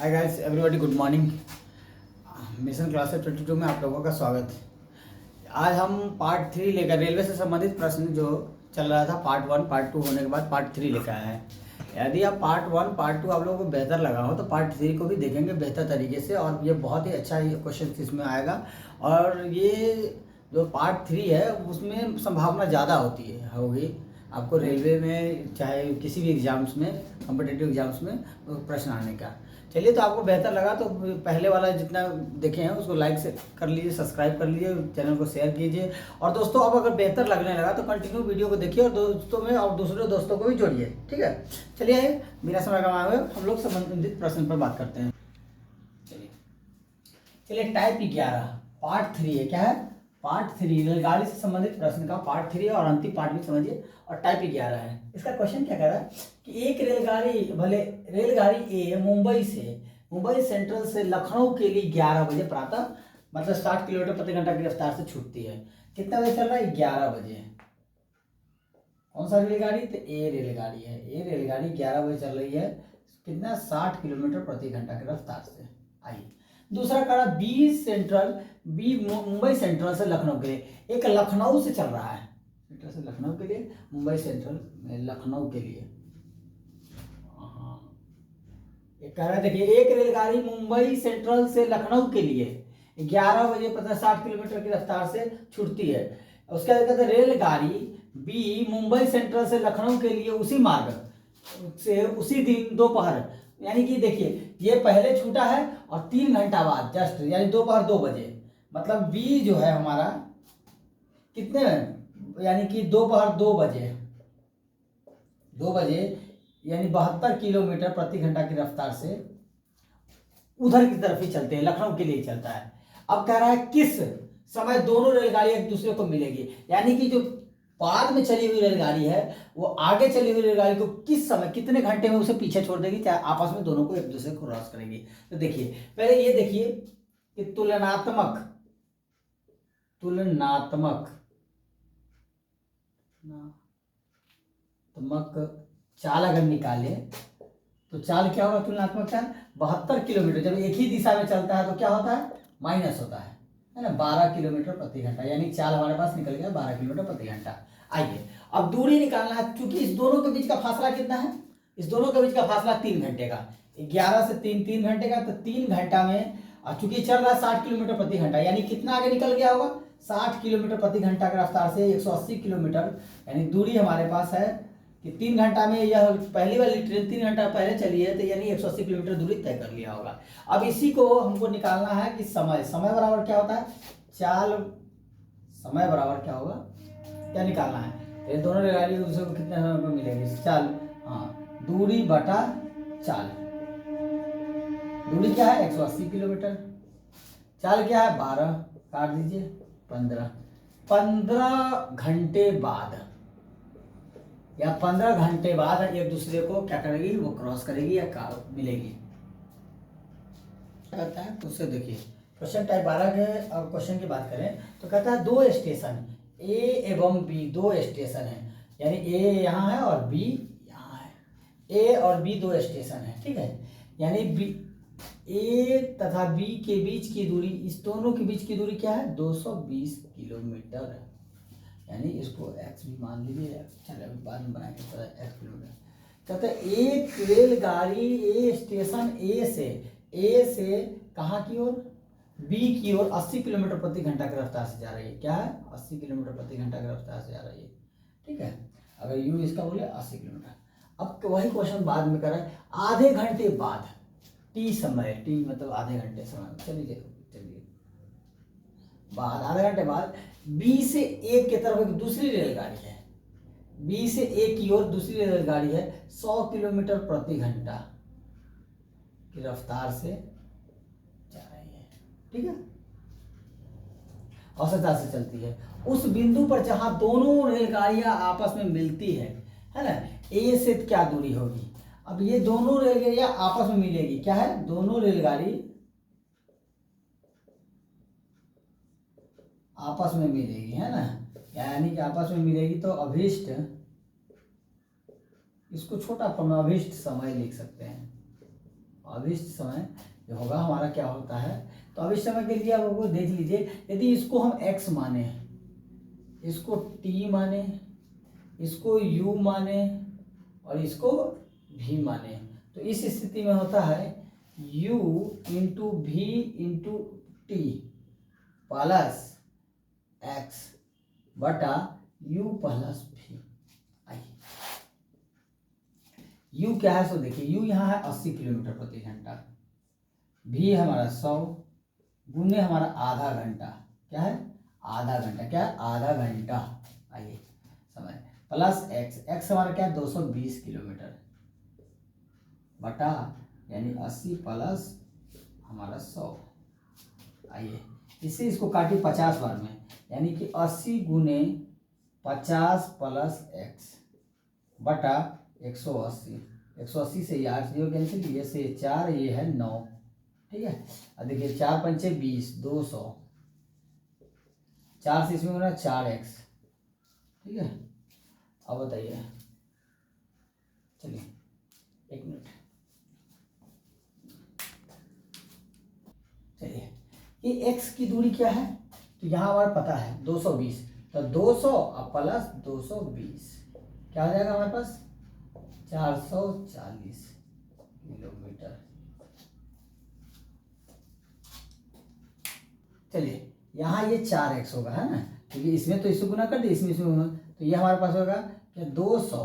Hi guys everybody, good morning. Mission class 22 में आप लोगों का स्वागत है। आज हम पार्ट 3 लेकर रेलवे से संबंधित प्रश्न जो चल रहा था पार्ट 1 पार्ट 2 होने के बाद पार्ट 3 लेकर आए हैं। यदि आप पार्ट 1 पार्ट 2 आप लोगों को बेहतर लगा हो तो पार्ट 3 को भी देखेंगे बेहतर तरीके से, और ये बहुत ही अच्छा क्वेश्चन इसमें आएगा। और ये जो पार्ट 3 है उसमें संभावना ज़्यादा होगी आपको रेलवे में, चाहे किसी भी एग्जाम्स में, कॉम्पिटिटिव एग्जाम्स में प्रश्न आने का। चलिए, तो आपको बेहतर लगा तो पहले वाला जितना देखे हैं उसको लाइक से कर लीजिए, सब्सक्राइब कर लीजिए, चैनल को शेयर कीजिए। और दोस्तों, अब अगर बेहतर लगने लगा तो कंटिन्यू वीडियो को देखिए और दोस्तों में और दूसरे दोस्तों को भी जोड़िए। ठीक है, चलिए आइए, बिना समय गंवाए हुए हम लोग संबंधित प्रश्न पर बात करते हैं। चलिए टाइप 11 पार्ट 3 है। क्या है? पार्ट 3 रेलगाड़ी से संबंधित प्रश्न का पार्ट 3 है और अंतिम पार्ट भी समझिए। और टाइप 11 है। इसका क्वेश्चन क्या कह रहा है कि एक रेलगाड़ी ए मुंबई सेंट्रल से लखनऊ के लिए 11 बजे प्रातः मतलब 60 किलोमीटर प्रति घंटा की रफ्तार से छूटती है। कितना बजे चल रहा है? 11 बजे। कौन सा रेलगाड़ी? तो ए रेलगाड़ी है। ए रेलगाड़ी 11 बजे चल रही है। कितना? 60 किलोमीटर प्रति घंटा की रफ्तार से। आइए दूसरा कड़ा बी मुंबई सेंट्रल से लखनऊ के लिए। एक लखनऊ से चल रहा है, सेंट्रल से लखनऊ के लिए, मुंबई सेंट्रल में लखनऊ के लिए। एक कह रहा है, देखिए, एक रेलगाड़ी मुंबई सेंट्रल से लखनऊ के लिए 11 बजे 60 किलोमीटर की रफ्तार से छूटती है। उसके बाद कहते हैं रेलगाड़ी बी मुंबई सेंट्रल से लखनऊ के लिए उसी मार्ग से उसी दिन दोपहर, यानी कि देखिए ये पहले छूटा है और 3 घंटा बाद जस्ट, यानी दोपहर 2 बजे, मतलब बी जो है हमारा कितने, यानी कि दोपहर 2 बजे यानी 72 किलोमीटर प्रति घंटा की रफ्तार से उधर की तरफ ही चलते हैं, लखनऊ के लिए चलता है। अब कह रहा है किस समय दोनों रेलगाड़ियां एक दूसरे को मिलेगी, यानी कि जो बाद में चली हुई रेलगाड़ी है वो आगे चली हुई रेलगाड़ी को किस समय, कितने घंटे में उसे पीछे छोड़ देगी, चाहे आपस में दोनों को एक दूसरे को क्रॉस करेगी। तो देखिए पहले ये देखिए कि तुलनात्मक चाल अगर निकाले तो चाल क्या होगा? तुलनात्मक चाल 72 किलोमीटर जब एक ही दिशा में चलता है तो क्या होता है? माइनस होता है ना, 12 किलोमीटर प्रति घंटा, यानी चाल हमारे पास निकल गया 12 किलोमीटर प्रति घंटा। आइए अब दूरी निकालना है, क्योंकि इस दोनों के बीच का फासला कितना है? इस दोनों के बीच का फासला 3 घंटे का। 11 से 3 घंटे का, तो 3 घंटा में, और चूंकि चल रहा है 60 किलोमीटर प्रति घंटा, यानी कितना आगे निकल गया होगा? 60 किलोमीटर प्रति घंटा की रफ्तार से 180 किलोमीटर, यानी दूरी हमारे पास है कि 3 घंटा में यह पहली वाली ट्रेन 3 घंटा पहले चली है, तो यानी 180 किलोमीटर दूरी तय कर लिया होगा। अब इसी को हमको निकालना है कि समय बराबर क्या होता है? चाल समय बराबर क्या होगा, क्या निकालना है? तो ये दोनों रेलगाड़ी दूसरे को कितने समय पर मिलेगी? चाल, हाँ, दूरी बटा चाल। दूरी क्या है? 180 किलोमीटर। चाल क्या है? 12, काट दीजिए, 15 घंटे बाद या 15 घंटे बाद एक दूसरे को क्या करेगी? वो क्रॉस करेगी या मिलेगी। क्या कहता है? तो उससे देखिए क्वेश्चन टाइप 12 के, अब क्वेश्चन की बात करें तो कहता है 2 स्टेशन ए एवं बी, 2 स्टेशन है, यानी ए यहाँ है और बी यहाँ है। ए और बी 2 स्टेशन है, ठीक है, यानी बी ए तथा बी के बीच की दूरी, इस दोनों के बीच की दूरी क्या है? 220 किलोमीटर है, यानी इसको x भी मान लीजिए, चलो बाद में बनाएंगे तो x किलोमीटर। कहते हैं एक रेलगाड़ी ए स्टेशन ए से कहाँ की ओर? बी की ओर 80 किलोमीटर प्रति घंटा की रफ्तार से जा रही है। क्या है? 80 किलोमीटर प्रति घंटा की रफ्तार से जा रही है, ठीक है। अगर यू इसका बोले 80 किलोमीटर। अब वही क्वेश्चन बाद में कर रहा है, आधे घंटे बाद, टी समय, टी मतलब आधे घंटे समय, चलिए बाद, आधे घंटे बाद बी से ए की तरफ एक दूसरी रेलगाड़ी है, बी से ए की ओर दूसरी रेलगाड़ी है 100 किलोमीटर प्रति घंटा की रफ्तार से जा रही है, ठीक है, औसत से चलती है। उस बिंदु पर जहां दोनों रेलगाड़ियां आपस में मिलती है ना, ए से क्या दूरी होगी? अब ये दोनों रेलगाड़ियां आपस में मिलेगी, क्या है? दोनों रेलगाड़ी आपस में मिलेगी, है ना, यानी कि आपस में मिलेगी तो अभिष्ट, इसको छोटा फॉर्म में अभिष्ट समय लिख सकते हैं, अभिष्ट समय जो होगा हमारा क्या होता है, तो अभिष्ट समय के लिए आप देख लीजिए, यदि इसको हम x माने, इसको t माने, इसको u माने और इसको v माने, तो इस स्थिति में होता है u into v into T plus x बटा u प्लस v। आइए u क्या है, सो देखिए u यहाँ है 80 किलोमीटर प्रति घंटा, v हमारा 100 गुने हमारा आधा घंटा, क्या है आधा घंटा, क्या है आधा घंटा। आइए समय प्लस x हमारा क्या है 220 किलोमीटर बटा यानी 80 प्लस हमारा 100। आइए इससे इसको काटिए 50 बार में, यानी कि 80 गुने 50 प्लस x बटा 180। 180 से ये 8 जीरो कैंसिल, ये से 4, ये है 9, ठीक है। अब देखिए 4 पंचे 20, 200, 4 से इसमें होना 4x, ठीक है। अब बताइए, चलिए 1 मिनट, चलिए ये x की दूरी क्या है, तो यहाँ हमारा पता है 220, तो 200 प्लस 220 क्या हो जाएगा हमारे पास 440 किलोमीटर। चलिए यहाँ ये 4x होगा, है ना, क्योंकि इसमें तो इससे गुना कर दिए, इसमें होगा, तो ये हमारे पास होगा क्या 200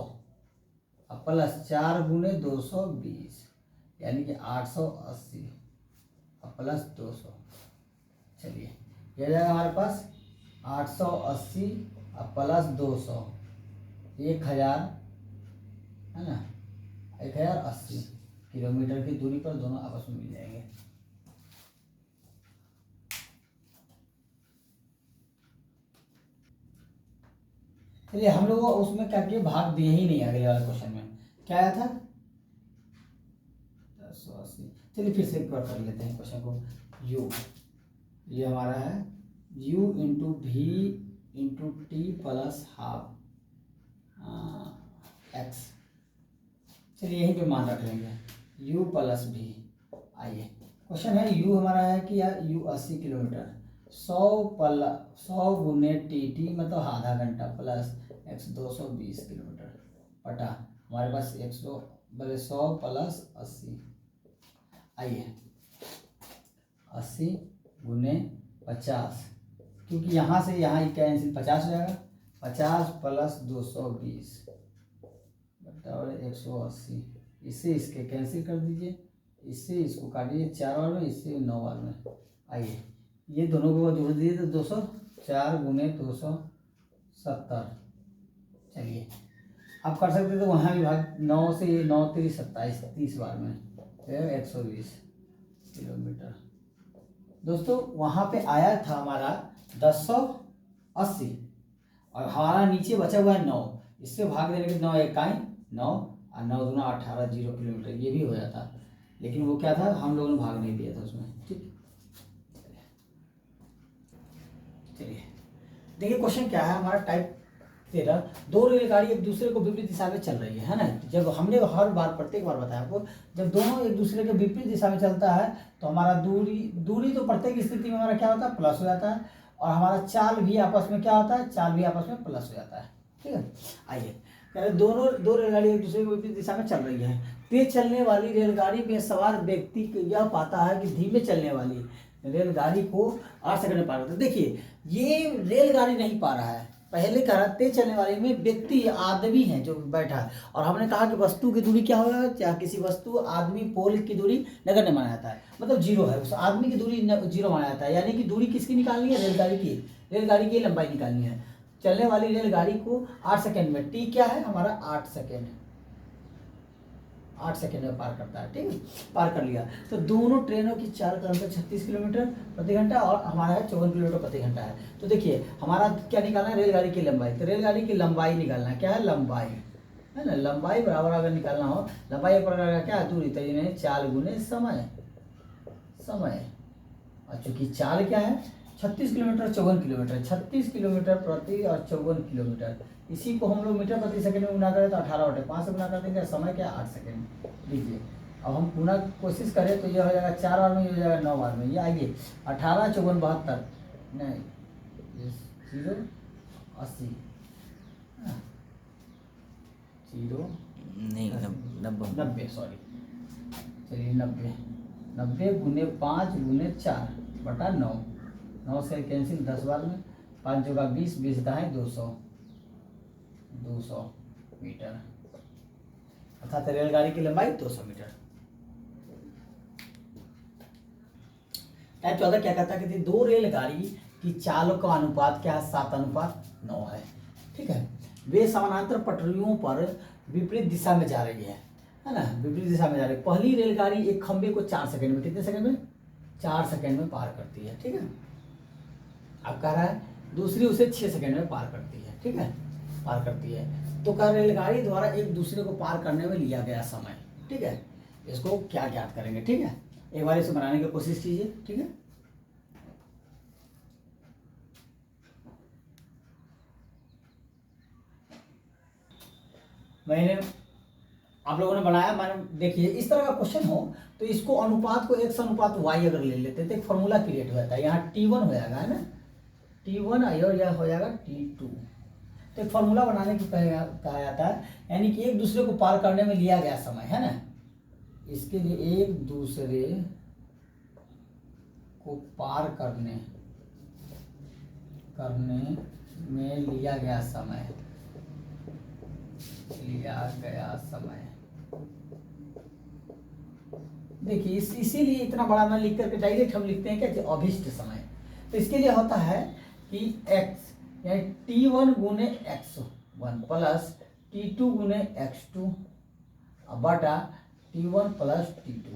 प्लस 4 गुने 220 यानी कि 880 प्लस 200। चलिए ये जाएगा हमारे पास 880 प्लस 200 1000, है ना, 1080 किलोमीटर की दूरी पर दोनों आपस में मिल जाएंगे। चलिए हम लोग उसमें करके भाग दिए ही नहीं, अगले वाले क्वेश्चन में क्या आया था 180। चलिए फिर से एक बार कर लेते हैं क्वेश्चन को। u ये हमारा है u इंटू भी into T plus half x। चलिए यहीं पे मान रख लेंगे u प्लस भी। आइए क्वेश्चन है u हमारा है कि यार u 80 किलोमीटर, 100 गुने टी मतलब आधा घंटा प्लस x 220 किलोमीटर बटा हमारे पास 100 प्लस 80। आइए 80 गुने 50, क्योंकि यहाँ से यहाँ ही कैंसिल 50 हो जाएगा, 50 प्लस 220 बटा 180, इससे इसके कैंसिल कर दीजिए, इससे इसको काटिए 4 बार में, इससे 9 बार में। आइए ये दोनों को जोड़ दीजिए तो 200, 4 गुने 270। चलिए आप कर सकते तो वहाँ भी भाग 9 से 9 3 27, 30 बार में 120 किलोमीटर। दोस्तों वहाँ पे आया था हमारा 1080 और हमारा नीचे बचा हुआ है 9, इससे भाग देने के 9 इकाई 9 और 9 दूना 18 0 किलोमीटर, ये भी हो जाता, लेकिन वो क्या था हम लोगों ने भाग नहीं दिया था उसमें, ठीक। चलिए देखिए क्वेश्चन क्या है हमारा टाइप 13, दो रेलगाड़ी एक दूसरे को विपरीत दिशा में चल रही है ना। जब हमने हर बार प्रत्येक बार बताया आपको, जब दोनों एक दूसरे के विपरीत दिशा में चलता है तो हमारा दूरी तो प्रत्येक स्थिति में हमारा क्या होता है प्लस हो जाता है, और हमारा चाल भी आपस में क्या होता है, चाल भी आपस में प्लस हो जाता है, ठीक है। आइए दो रेलगाड़ी एक दूसरे के विपरीत दिशा में चल रही है, तेज चलने वाली रेलगाड़ी में सवार व्यक्ति यह पाता है कि धीमे चलने वाली रेलगाड़ी को 8 सेकंड में पार करता है। देखिए ये रेलगाड़ी नहीं पा रहा है, पहले कह रहा तेज चलने वाले में व्यक्ति आदमी है जो बैठा है, और हमने कहा कि वस्तु की दूरी क्या होगा, चाहे किसी वस्तु आदमी पोल की दूरी नगण्य माना जाता है, मतलब 0 है, उस आदमी की दूरी 0 माना जाता है, यानी कि दूरी किसकी निकालनी है, रेलगाड़ी की लंबाई निकालनी है। चलने वाली रेलगाड़ी को 8 सेकंड में, टी क्या है हमारा 8 सेकंड, 8 सेकंड में पार करता है, ठीक है, पार कर लिया। तो दोनों ट्रेनों की चाल का अंतर 36 किलोमीटर प्रति घंटा और हमारा है 54 किलोमीटर प्रति घंटा है। तो देखिए हमारा क्या निकालना है, रेलगाड़ी की लंबाई, तो रेलगाड़ी की लंबाई निकालना है, क्या है लंबाई, है ना, लंबाई बराबर अगर निकालना हो, लंबाई पर क्या है दूरी, तो ये चाल गुने समय, और चूंकि चाल क्या है 36 किलोमीटर 54 किलोमीटर, 36 किलोमीटर प्रति और 54 किलोमीटर, इसी को हम लोग मीटर प्रति सेकंड में गुना करें तो 18/5 से गुना कर देंगे, समय क्या 8 सेकंड लीजिए। अब हम पुनः कोशिश करें तो ये हो जाएगा 4 बार में, ये हो जाएगा 9 बार में। ये आइए 18 54 72 नहीं 0 80 0 नहीं 90 सॉरी, चलिए 90 गुने 5 गुने 4 बटा 9, 9 से कैंसिल 10 बार में, 5 जोगा 20, 20 दाएँ 200 मीटर, अर्थात रेलगाड़ी की लंबाई 200 मीटर। टाइप 14 क्या कहता है कि दो रेलगाड़ी की चाल का अनुपात क्या है, 7:9 है। ठीक है, वे समानांतर पटरियों पर विपरीत दिशा में जा रही है ना, विपरीत दिशा में जा रही है। पहली रेलगाड़ी एक खंबे को 4 सेकंड में, कितने सेकंड में, 4 सेकंड में पार करती है। ठीक है, अब कह रहा है दूसरी उसे 6 सेकंड में पार करती है। ठीक है, पार करती है। तो कह रेलगाड़ी द्वारा एक दूसरे को पार करने में लिया गया समय, ठीक है, इसको क्या ज्ञात करेंगे। ठीक है, एक बार इसे बनाने की कोशिश कीजिए। ठीक है, मैंने आप लोगों ने बनाया, मैंने देखिए इस तरह का क्वेश्चन हो तो इसको अनुपात को x अनुपात y अगर ले लेते तो एक फॉर्मूला क्रिएट हो जाता है। यहाँ T1 हो जाएगा, है ना, T1 और यह हो जाएगा T2। तो एक फॉर्मूला बनाने की कहा जाता है, यानी कि एक दूसरे को पार करने में लिया गया समय, है ना, इसके लिए एक दूसरे को पार करने में लिया गया समय, देखिए इसीलिए इतना बड़ा ना लिख करके डायरेक्ट हम लिखते हैं क्या कि अभिष्ट समय। तो इसके लिए होता है कि x यानी T1 गुने x1 प्लस T2 गुने x2 बटा T1 प्लस T2,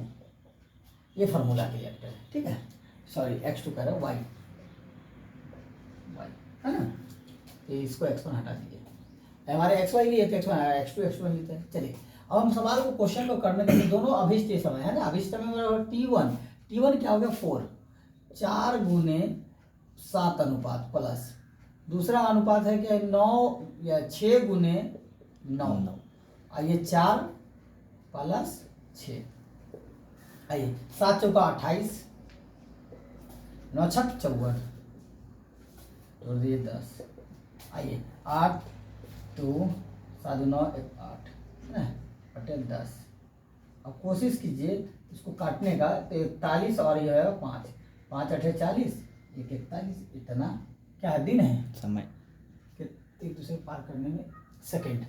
ये फॉर्मूला क्रिएट है। ठीक है, सॉरी x2 कह रहा है y, है ना, तो इसको x1 हटा दीजिए, हमारे xy लिए थे, x2 लेते हैं। चलिए अब हम सवाल को क्वेश्चन को करने के लिए दोनों अभिष्ट समय, है ना, अभिष्ट समय T1 क्या हो गया 4, 4 गुने 7 अनुपात प्लस दूसरा अनुपात है क्या 9 या 6 गुने 9, आइए 4 प्लस 6, आइए 7 चौका 28, 9 छक 54, जोड़ दिए 10, आइए 8 2 7 9 8 है ना बटे 10। अब कोशिश कीजिए इसको काटने का, तो 41 और यह है 5 5 8 40 1 41, इतना क्या दिन है समय, एक दूसरे पार करने में सेकंड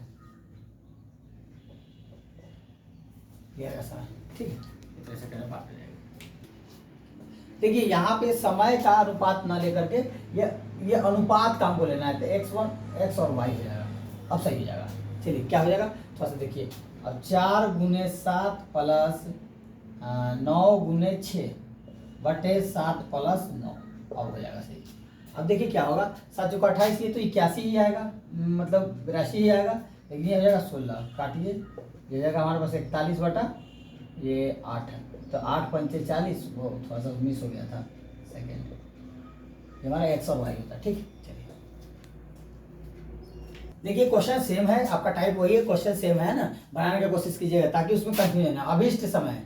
लिया समय। ठीक है, इतने सेकंड में पार कर जाएगा। देखिए यहाँ पे समय का अनुपात ना लेकर के ये अनुपात का हमको लेना है, तो x1 x और y हो जाएगा। अब सही हो जाएगा। चलिए क्या हो जाएगा थोड़ा सा देखिए, अब 4 गुने 7 प्लस 9 गुने 6 बटे 7 प्लस 9, अब हो जाएगा सही। अब देखिए क्या होगा, 7 चौका 28, ये तो 81 ही आएगा, मतलब 82 ही आएगा, लेकिन ये हो जाएगा 16, काटिए, ये हो जाएगा हमारे पास 41 बटा ये 8 है, तो 8 पंचे 40, वो थोड़ा सा मिस हो गया था सेकेंड, ये हमारा x और y होता है। ठीक, चलिए देखिए क्वेश्चन सेम है, आपका टाइप वही है, क्वेश्चन सेम है ना, बनाने की कोशिश कीजिएगा ताकि उसमें कंफ्यूजन ना। अभिष्ट समय,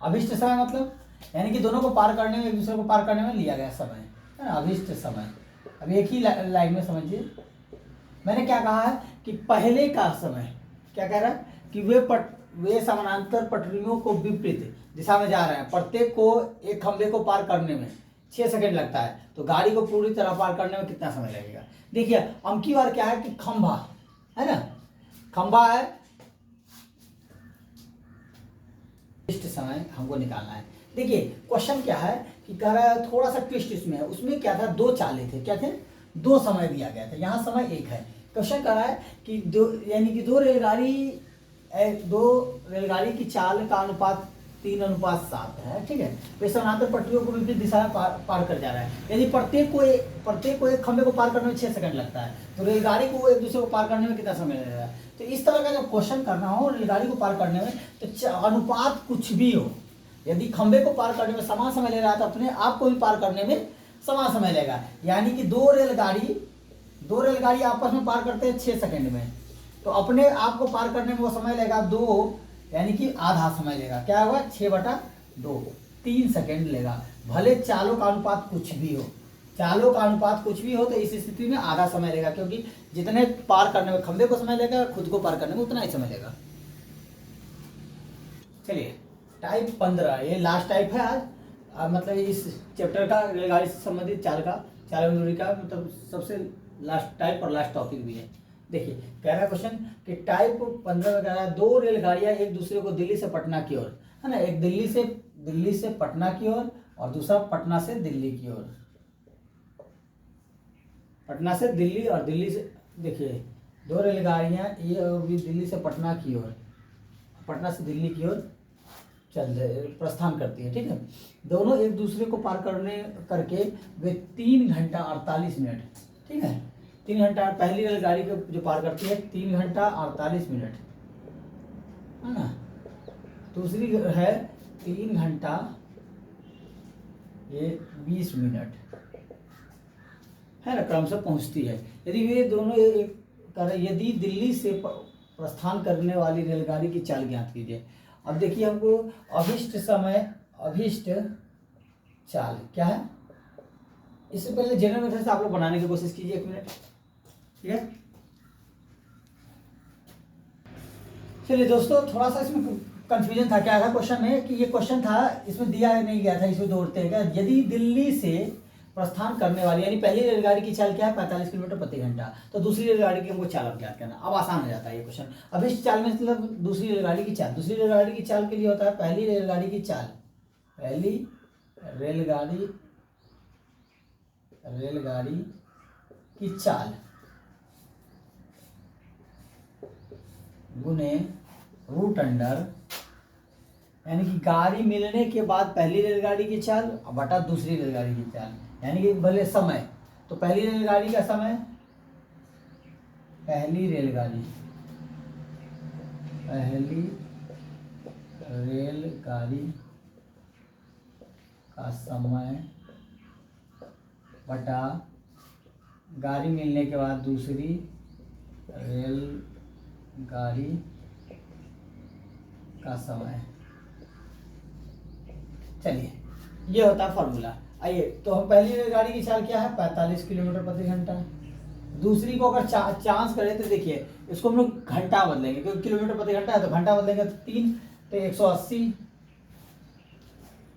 अभिष्ट समय मतलब यानी कि दोनों को पार करने में, एक दूसरे को पार करने में लिया गया समय है ना, अभिष्ट समय। अब एक ही लाइन में समझिए, मैंने क्या कहा है कि पहले का समय क्या कह रहा है कि वे समानांतर पटरियों को विपरीत दिशा में जा रहे हैं, प्रत्येक को एक खंभे को पार करने में 6 सेकंड लगता है, तो गाड़ी को पूरी तरह पार करने में कितना समय लगेगा। देखिए अबकी बार क्या है कि खंभा है ना, खंभा है, ट्विस्ट समय हमको निकालना है। देखिए क्वेश्चन क्या है कि कह रहा है थोड़ा सा ट्विस्ट इसमें है, उसमें क्या था 2 चालें थे, क्या थे 2 समय दिया गया था, यहाँ समय 1 है। क्वेश्चन कह रहा है कि यानी कि दो रेलगाड़ी की चाल का अनुपात 3:7 है। ठीक है, वे समानांतर पटरियों को विपरीत दिशा में पार कर जा रहा है, यदि प्रत्येक को एक खंभे को पार करने में 6 सेकंड लगता है, तो रेलगाड़ी को एक दूसरे को पार करने में कितना समय लगेगा। तो इस तरह का जब क्वेश्चन करना हो रेलगाड़ी को पार करने में, तो अनुपात कुछ भी हो, यदि खंभे को पार करने में समान समय ले रहा है तो अपने आप को भी पार करने में समान समय लेगा। यानी कि दो रेलगाड़ी आपस में पार करते हैं 6 सेकंड में, तो अपने आप को पार करने में वो समय लेगा 2 यानी कि आधा समय लेगा। क्या होगा? 6/2, 3 सेकेंड लेगा। भले चालों का अनुपात कुछ भी हो, चालों का अनुपात कुछ भी हो, तो इस स्थिति में आधा समय लेगा, क्योंकि जितने पार करने में खंबे को समय लेगा, खुद को पार करने में उतना ही समय लेगा। चलिए टाइप 15, ये लास्ट टाइप है आज। मतलब इस चैप्टर का रेलगाड़ी से संबंधित चाल दूरी का मतलब सबसे लास्ट टाइप और लास्ट टॉपिक भी है। देखिए कह रहा है क्वेश्चन कि टाइप 15 में कह रहा है 2 रेलगाड़ियां एक दूसरे को दिल्ली से पटना की ओर, है ना, एक दिल्ली से पटना की ओर और दूसरा पटना से दिल्ली की ओर। पटना से दिल्ली और दिल्ली से, देखिए 2 रेलगाड़ियां ये भी दिल्ली से पटना की ओर, पटना से दिल्ली की ओर प्रस्थान करती है। ठीक है, दोनों एक दूसरे को पार करके वे 3 घंटा 48 मिनट, ठीक है, 3 घंटा, पहली रेलगाड़ी को जो पार करती है 3 घंटा 48 मिनट, है ना, दूसरी है 3 घंटा ये 20 मिनट, है ना, क्रमशः पहुंचती है। यदि वे दोनों यदि दिल्ली से प्रस्थान करने वाली रेलगाड़ी की चाल ज्ञात कीजिए। अब देखिए हमको अभिष्ट चाल क्या है, इससे पहले जनरल मेथड से आप लोग बनाने की कोशिश कीजिए, 1 मिनट, ठीक है। चलिए दोस्तों, थोड़ा सा इसमें कंफ्यूजन था। क्या था क्वेश्चन में कि ये क्वेश्चन था, इसमें दिया नहीं गया था, इसमें दौड़ते हैं क्या, यदि दिल्ली से प्रस्थान करने वाली यानी पहली रेलगाड़ी की चाल क्या है 45 किलोमीटर प्रति घंटा, तो दूसरी रेलगाड़ी की हमको चाल ज्ञात करना। अब आसान हो जाता है ये क्वेश्चन। अभिष्ट चाल में मतलब दूसरी रेलगाड़ी की चाल, दूसरी रेलगाड़ी की चाल के लिए होता है पहली रेलगाड़ी की चाल, पहली रेलगाड़ी की चाल गुने रूट अंडर, यानी कि गाड़ी मिलने के बाद पहली रेलगाड़ी की चाल बटा दूसरी रेलगाड़ी की चाल, यानी कि भले समय, तो पहली रेलगाड़ी का समय, पहली रेलगाड़ी का समय बटा गाड़ी मिलने के बाद दूसरी रेलगाड़ी का समय। चलिए ये होता है फॉर्मूला। आइए तो हम पहली रेलगाड़ी की चाल क्या है 45 किलोमीटर प्रति घंटा, दूसरी को अगर चांस करें तो देखिए इसको हम लोग घंटा बदलेंगे, क्योंकि किलोमीटर प्रति घंटा है तो घंटा बदलेंगे तो 3, तो 180,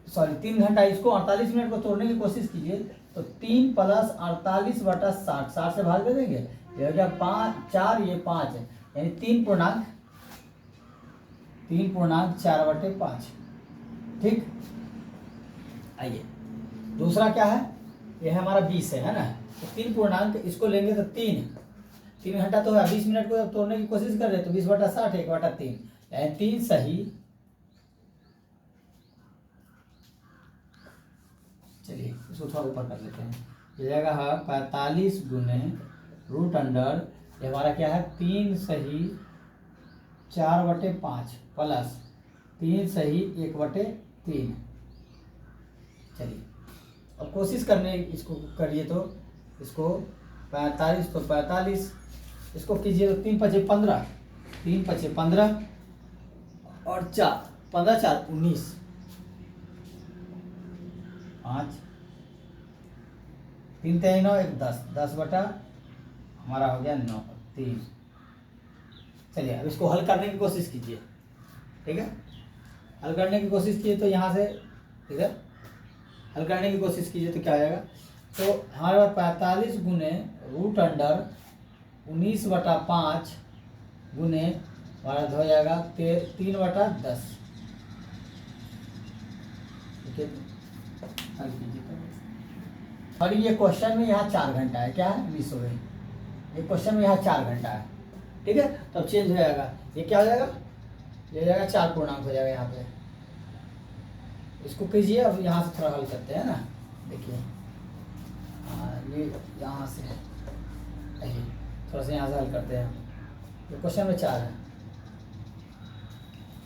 सॉरी 3 घंटा, इसको 48 मिनट को तोड़ने की कोशिश कीजिए तो 3 + 48 बटा 60, 60 से भाग दे देंगे, ये हो गया 5, 4 ये 5 है, यानी 3.4/5, ठीक। आइए दूसरा क्या है, ये है हमारा 20 है ना, तो 3 पूर्णांक इसको लेंगे तो 3 घंटा तो है, 20 मिनट को तोड़ने की कोशिश कर रहे हैं तो 20/60 1/3, यानी 3 सही, चलिए इसको थोड़ा ऊपर कर लेते हैं, ये जाएगा 45 गुने रूट अंडर, ये हमारा क्या है 3 सही 4/5 प्लस 3 सही 1/3। चलिए अब कोशिश करने इसको करिए तो इसको 45 तो 45, इसको कीजिए तो 3 × 5 = 15, 3 × 5 = 15 और 4, 15 × 4 = 19, 5, 3 × 3 = 9, 1 10, 10 बटा हमारा हो गया 9, 3। चलिए अब इसको हल करने की कोशिश कीजिए, ठीक है, हल करने की कोशिश कीजिए तो यहाँ से इधर हल करने की कोशिश कीजिए तो क्या आएगा, तो हमारे पास 45 गुने रूट अंडर 19/5 गुने हमारा हो जाएगा 3/10, ठीक है, हल कीजिए तो। और ये क्वेश्चन में यहाँ 4 घंटा है, क्या है 20 हो गई, ये क्वेश्चन में यहाँ 4 घंटा है, ठीक है, तो अब चेंज हो जाएगा, ये क्या हो जाएगा, ये हो जाएगा 4 पूर्णांक हो जाएगा यहाँ पे, इसको कीजिए। अब यहाँ से थोड़ा हल करते हैं ना, देखिए ये यहाँ से थोड़ा सा यहाँ से हल करते हैं, ये क्वेश्चन में 4 है,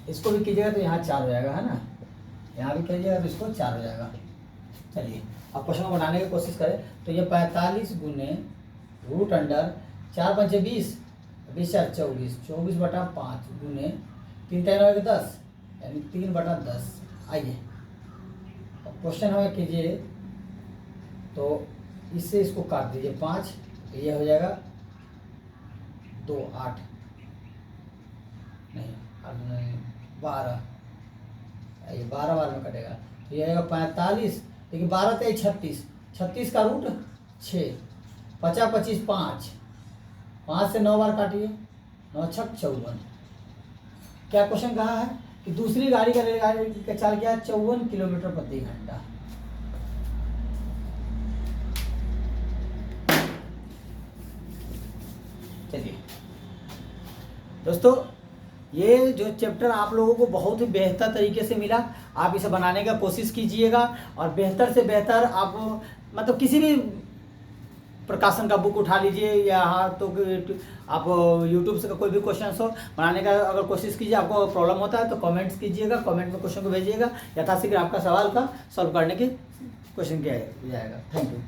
इसको भी कीजिएगा तो यहाँ 4 हो जाएगा, है ना, यहाँ भी कीजिएगा तो इसको 4 हो जाएगा। चलिए अब क्वेश्चन को बनाने की कोशिश करें तो ये 45 गुने रूट अंडर 4 × 5 = 20, 20 × 4 = 24, 24/5 गुने 3 3 हो 10 यानी 3/10। आइए अब क्वेश्चन हमें कीजिए, तो इससे इसको काट दीजिए 5, तो ये हो जाएगा 2 8 नहीं 8 नहीं 12, ये 12 बार में कटेगा, तो ये आएगा 45। देखिए 12 तेईस 36, 36 का रूट 6, 50 25 5, 5 से 9 बार काटिए, 9 छक 54। क्या क्वेश्चन कहा है कि दूसरी गाड़ी का रेलगाड़ी का चाल क्या है, 54 किलोमीटर प्रति घंटा। चलिए दोस्तों, ये जो चैप्टर आप लोगों को बहुत ही बेहतर तरीके से मिला, आप इसे बनाने का कोशिश कीजिएगा और बेहतर से बेहतर आप मतलब किसी भी प्रकाशन का बुक उठा लीजिए या हाँ तो आप यूट्यूब से कोई भी क्वेश्चन हो बनाने का अगर कोशिश कीजिए। आपको प्रॉब्लम होता है तो कमेंट्स कीजिएगा, कमेंट में क्वेश्चन को भेजिएगा, यथाशीघ्र आपका सवाल का सॉल्व करने की क्वेश्चन किया जाएगा। Thank you.